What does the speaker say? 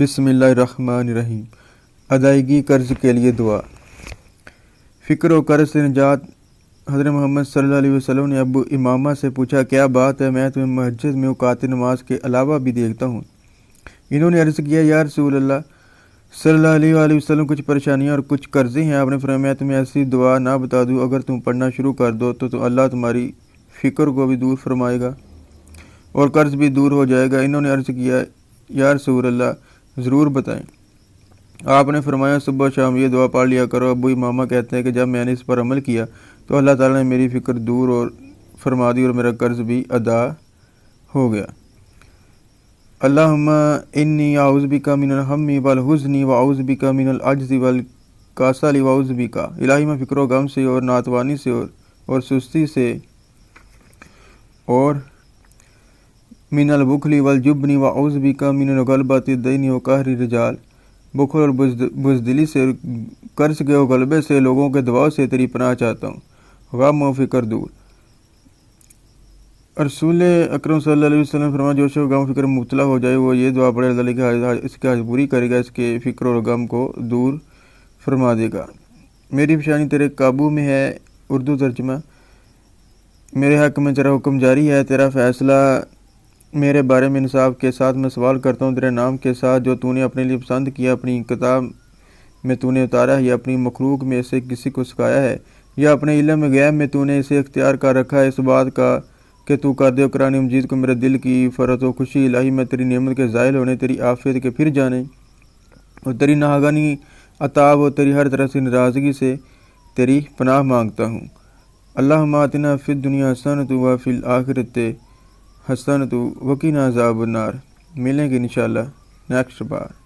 بسم اللہ الرحمن الرحیم۔ ادائیگی قرض کے لیے دعا۔ فکر و قرض سے نجات۔ حضرت محمد صلی اللہ علیہ وسلم نے ابو امامہ سے پوچھا، کیا بات ہے، میں تمہیں مسجد میں اوقات نماز کے علاوہ بھی دیکھتا ہوں۔ انہوں نے عرض کیا، یا رسول اللہ صلی اللہ علیہ وآلہ وسلم، کچھ پریشانیاں اور کچھ قرضے ہیں۔ آپ نے فرمایا، میں تمہیں ایسی دعا نہ بتا دوں، اگر تم پڑھنا شروع کر دو تو اللہ تمہاری فکر کو بھی دور فرمائے گا اور قرض بھی دور ہو جائے گا۔ انہوں نے عرض کیا، یا رسول اللہ ضرور بتائیں۔ آپ نے فرمایا، صبح شام یہ دعا پڑھ لیا کرو۔ ابو امامہ کہتے ہیں کہ جب میں نے اس پر عمل کیا تو اللہ تعالیٰ نے میری فکر دور اور فرما دی اور میرا قرض بھی ادا ہو گیا۔ اللہم انی اعوذ بک من الہم والحزن واعوذ بک من العجز والکسل واعوذ بک، الہی میں فکر و غم سے اور ناتوانی سے اور سستی سے اور من البخل والجبن واعوذ بک من غلبۃ الدین وقہر الرجال، بخل اور بزدلی سے، قرض کے غلبے سے، لوگوں کے دباؤ سے تیری پناہ چاہتا ہوں، غم و فکر دور۔ رسول اکرم صلی اللہ علیہ وسلم فرمایا، جو شخص غم و فکر میں مبتلا ہو جائے وہ یہ دعا پڑھے، اللہ اس کی حاجت پوری کرے گا، اس کے فکر اور غم کو دور فرما دے گا۔ میری پیشانی تیرے قابو میں ہے۔ اردو ترجمہ۔ میرے حق میں تیرا حکم جاری ہے، تیرا فیصلہ میرے بارے میں انصاف کے ساتھ، میں سوال کرتا ہوں تیرے نام کے ساتھ جو تو نے اپنے لیے پسند کیا، اپنی کتاب میں تو نے اتارا ہے، یا اپنی مخلوق میں سے کسی کو سکھایا ہے، یا اپنے علم غیب میں تو نے اسے اختیار کر رکھا ہے، اس بات کا کہ تو کر دے قرآن مجید کو میرے دل کی فرحت و خوشی۔ الہی میں تیری نعمت کے زائل ہونے، تیری عافیت کے پھر جانے اور تیری ناگہانی عطاب اور تیری ہر طرح سے ناراضگی سے تیری پناہ مانگتا ہوں۔ اللہم آتنا فی الدنیا حسنۃ وفی الآخرۃ حسنۃ وقنا عذاب النار۔ ملیں گے انشاءاللہ نیکسٹ بار۔